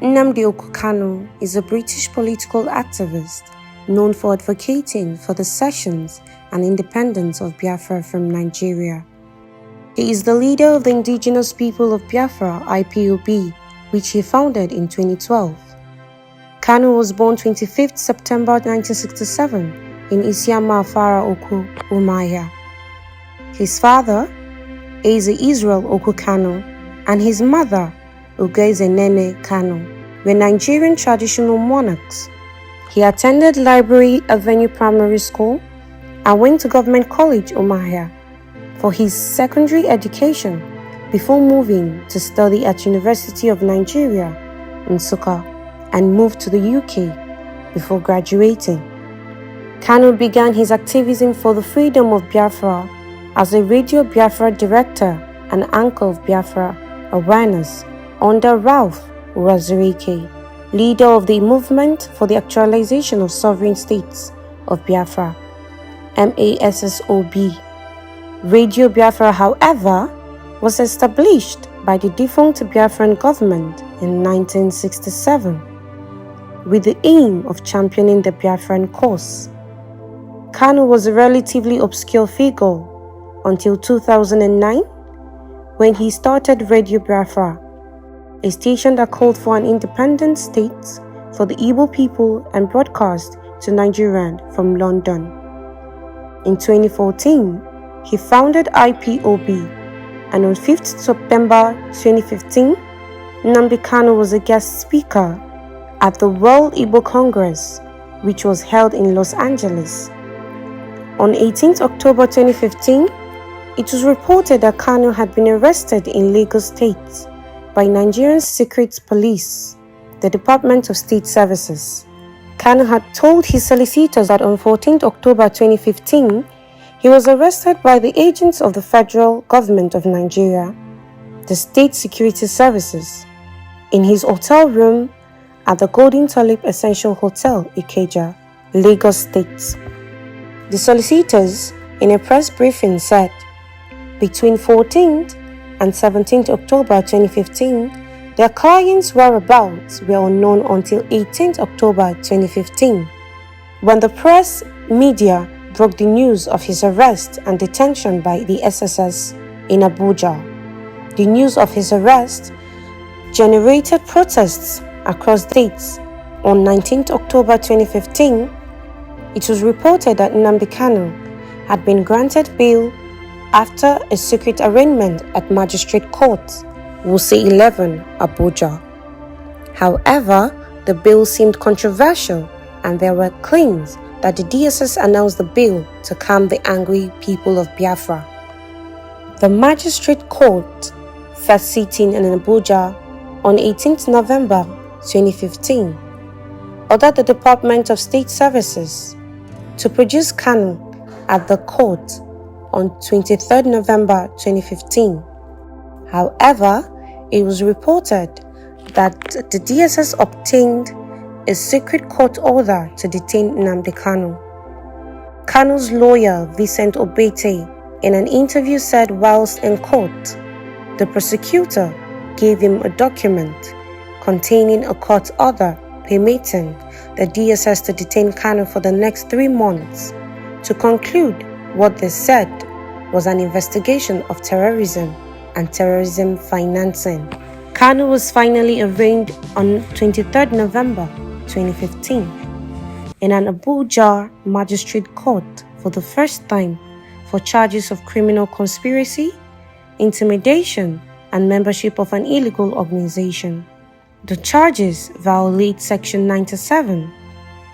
Nnamdi Okwu Kanu is a British political activist known for advocating for the secessions and independence of Biafra from Nigeria. He is the leader of the indigenous People of Biafra (IPOB), which he founded in 2012. Kanu was born 25th September 1967 in Isiama Afara Okwu, Umuahia. His father, Eze Israel Okwu Kanu, and his mother, Ugeze Nene Kanu, were Nigerian traditional monarchs. He attended Library Avenue Primary School and went to Government College, Umuahia, for his secondary education before moving to study at University of Nigeria, Nsukka, and moved to the UK before graduating. Kanu began his activism for the freedom of Biafra as a Radio Biafra director and anchor of Biafra awareness under Ralph Uwazuruike, leader of the movement for the Actualisation of Sovereign States of Biafra, M.A.S.S.OB. Radio Biafra, however, was established by the defunct Biafran government in 1967 with the aim of championing the Biafran cause. Kanu was a relatively obscure figure until 2009 when he started Radio Biafra, a station that called for an independent state for the Igbo people and broadcast to Nigerians from London. In 2014, he founded IPOB, and on 5th September 2015, Nnamdi Kanu was a guest speaker at the World Igbo Congress, which was held in Los Angeles. On 18th October 2015, it was reported that Kanu had been arrested in Lagos State by Nigerian Secret Police, the Department of State Services. Kanu had told his solicitors that on 14th October 2015, he was arrested by the agents of the federal government of Nigeria, the State Security Services, in his hotel room at the Golden Tulip Essential Hotel, Ikeja, Lagos State. The solicitors, in a press briefing, said, between 14th and 17th October 2015, their clients' whereabouts were unknown until 18th October 2015, when the press media broke the news of his arrest and detention by the SSS in Abuja. The news of his arrest generated protests across states. On 19th October 2015, it was reported that Nnamdi Kanu had been granted bail after a secret arraignment at Magistrate Court, Wuse 11, Abuja. However, the bail seemed controversial and there were claims that the DSS announced the bail to calm the angry people of Biafra. The Magistrate Court, first sitting in Abuja on 18th November 2015, ordered the Department of State Services to produce Kanu at the court on 23rd November 2015. However, it was reported that the DSS obtained a secret court order to detain Nnamdi Kanu. Kanu's lawyer, Vincent Obete, in an interview said whilst in court, the prosecutor gave him a document containing a court order permitting the DSS to detain Kanu for the next 3 months to conclude what they said was an investigation of terrorism and terrorism financing. Kanu was finally arraigned on 23rd November 2015 in an Abuja magistrate court for the first time for charges of criminal conspiracy, intimidation, and membership of an illegal organization. The charges violate Section 97,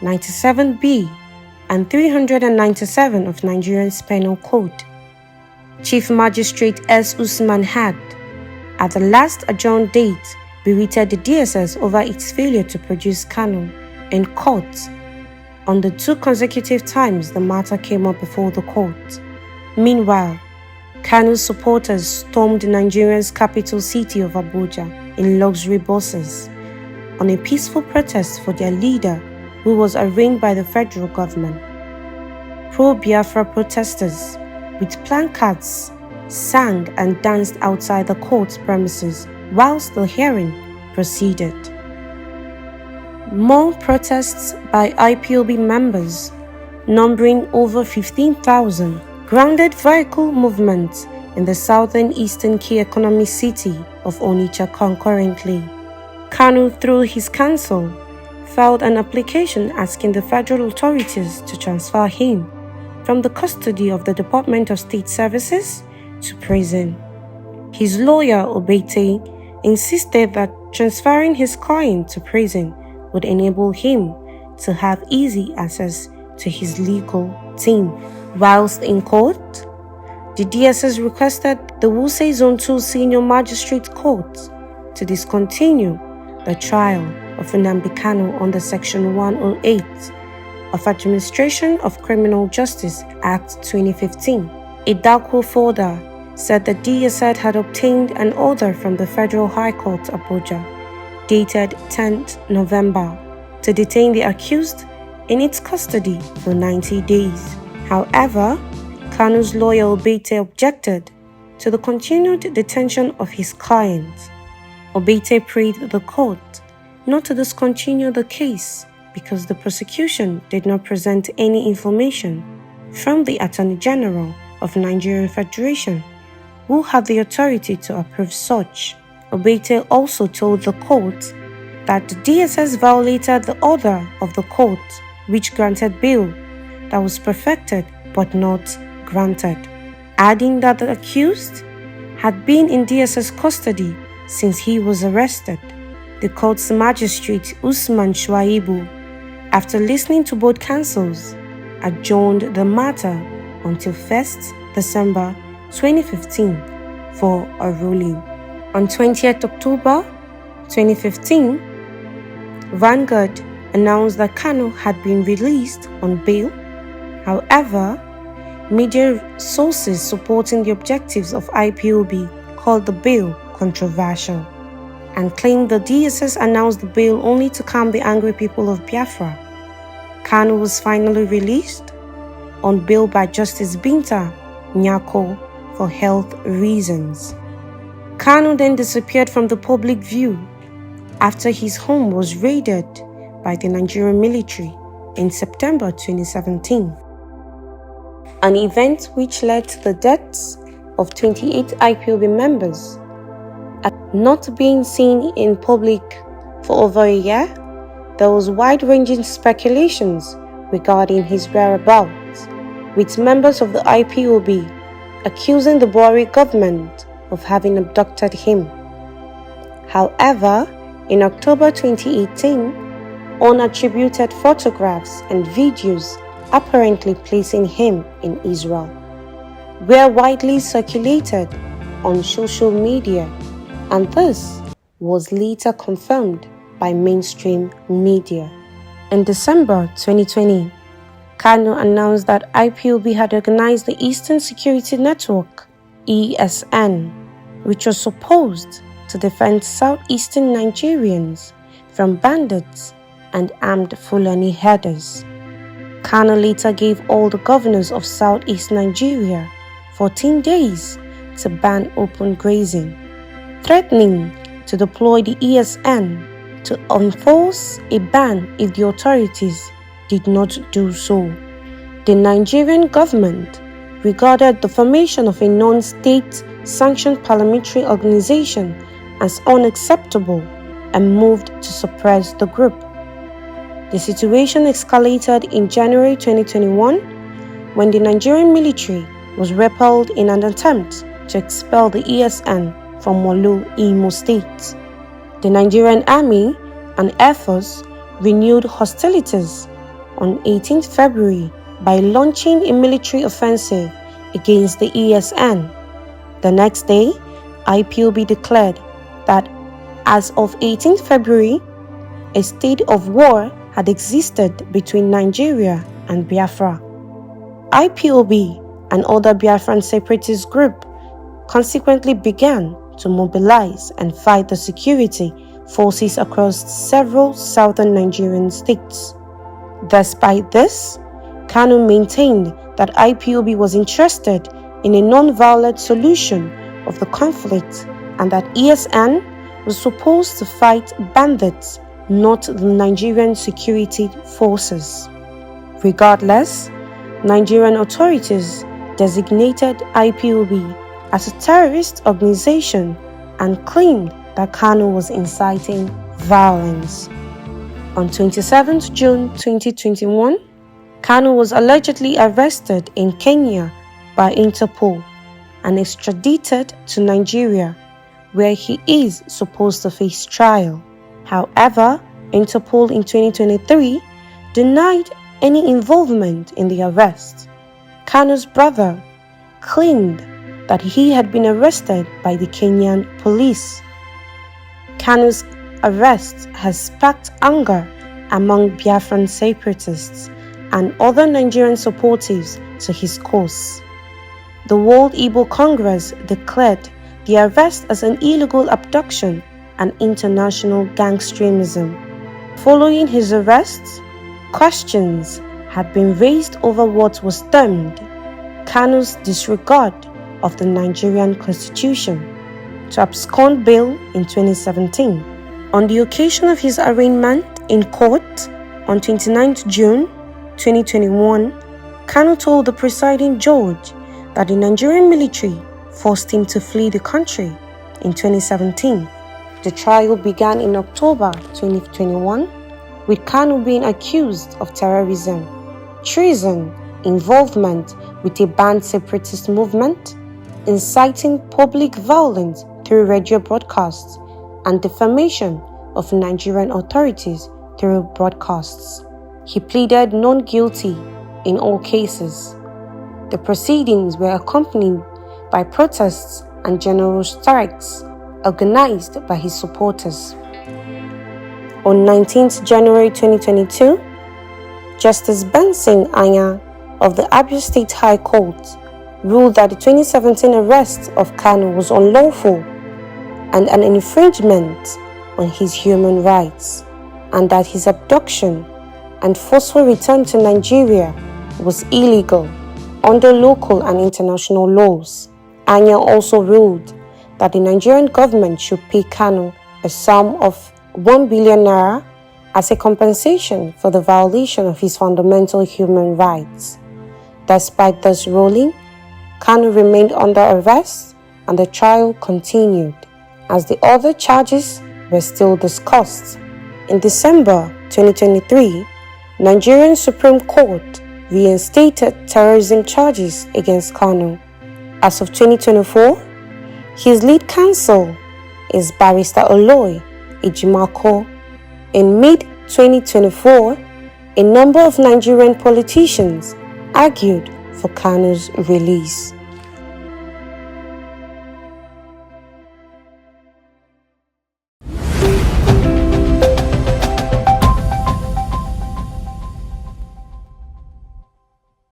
97B, and 397 of Nigerian's Penal Code. Chief Magistrate S. Usman had, at the last adjourned date, berated the DSS over its failure to produce Kanu in court on the 2 consecutive times the matter came up before the court. Meanwhile, Kanu's supporters stormed Nigeria's capital city of Abuja in luxury buses on a peaceful protest for their leader, who was arraigned by the federal government. Pro-Biafra protesters with placards sang and danced outside the court premises whilst the hearing proceeded. More protests by IPOB members, numbering over 15,000, grounded vehicle movements in the southern eastern key economic city of Onitsha concurrently. Kanu, through his counsel, filed an application asking the federal authorities to transfer him from the custody of the Department of State Services to prison. His lawyer, Obete, insisted that transferring his client to prison would enable him to have easy access to his legal team. Whilst in court, the DSS requested the Wuse Zone 2 Senior Magistrate Court to discontinue the trial of Nnamdi Kanu under Section 108 of Administration of Criminal Justice Act 2015. A Dakwo folder said the DSS had obtained an order from the Federal High Court, Abuja, dated 10th November, to detain the accused in its custody for 90 days. However, Kanu's lawyer Obete objected to the continued detention of his client. Obete prayed the court not to discontinue the case because the prosecution did not present any information from the Attorney General of Nigerian Federation, who had the authority to approve such. Obete also told the court that the DSS violated the order of the court which granted bail that was perfected but not granted, adding that the accused had been in DSS custody since he was arrested. The court's magistrate Usman Shuaibu, after listening to both counsels, adjourned the matter until 1st December 2015 for a ruling. On 20th October 2015, Vanguard announced that Kanu had been released on bail. However, media sources supporting the objectives of IPOB called the bail controversial and claimed the DSS announced the bail only to calm the angry people of Biafra. Kanu was finally released on bail by Justice Binta Nyako for health reasons. Kanu then disappeared from the public view after his home was raided by the Nigerian military in September 2017, an event which led to the deaths of 28 IPOB members. Not being seen in public for over a year, there was wide-ranging speculations regarding his whereabouts, with members of the IPOB accusing the Buhari government of having abducted him. However, in October 2018, unattributed photographs and videos apparently placing him in Israel were widely circulated on social media, and this was later confirmed by mainstream media. In December 2020, Kanu announced that IPOB had organized the Eastern Security Network, ESN, which was supposed to defend southeastern Nigerians from bandits and armed Fulani herders. Kanu later gave all the governors of southeast Nigeria 14 days to ban open grazing, threatening to deploy the ESN to enforce a ban if the authorities did not do so. The Nigerian government regarded the formation of a non-state sanctioned parliamentary organization as unacceptable and moved to suppress the group. The situation escalated in January 2021 when the Nigerian military was repelled in an attempt to expel the ESN from Molu, Imo State. The Nigerian Army and Air Force renewed hostilities on 18th February by launching a military offensive against the ESN. The next day, IPOB declared that as of 18th February, a state of war had existed between Nigeria and Biafra. IPOB and other Biafran separatist groups consequently began to mobilize and fight the security forces across several southern Nigerian states. Despite this, Kanu maintained that IPOB was interested in a non-violent solution of the conflict and that ESN was supposed to fight bandits not the Nigerian security forces. Regardless, Nigerian authorities designated IPOB as a terrorist organization and claimed that Kanu was inciting violence. On 27 June 2021, Kanu was allegedly arrested in Kenya by Interpol and extradited to Nigeria, where he is supposed to face trial. However, Interpol in 2023 denied any involvement in the arrest. Kanu's brother claimed that he had been arrested by the Kenyan police. Kanu's arrest has sparked anger among Biafran separatists and other Nigerian supporters to his cause. The World Igbo Congress declared the arrest as an illegal abduction and international gangsterism. Following his arrest, questions had been raised over what was termed Kanu's disregard of the Nigerian Constitution to abscond bail in 2017. On the occasion of his arraignment in court on 29 June 2021, Kanu told the presiding judge that the Nigerian military forced him to flee the country in 2017. The trial began in October 2021, with Kanu being accused of terrorism, treason, involvement with a banned separatist movement, inciting public violence through radio broadcasts, and defamation of Nigerian authorities through broadcasts. He pleaded non-guilty in all cases. The proceedings were accompanied by protests and general strikes organized by his supporters. On 19th January 2022, Justice Benson Anya of the Abia State High Court ruled that the 2017 arrest of Kanu was unlawful and an infringement on his human rights, and that his abduction and forceful return to Nigeria was illegal under local and international laws. Anya also ruled that the Nigerian government should pay Kanu a sum of 1 billion naira as a compensation for the violation of his fundamental human rights. Despite this ruling, Kanu remained under arrest and the trial continued, as the other charges were still discussed. In December 2023, Nigerian Supreme Court reinstated terrorism charges against Kanu. As of 2024, his lead counsel is Barrister Oloy Ejimako. In mid-2024, a number of Nigerian politicians argued for Kanu's release.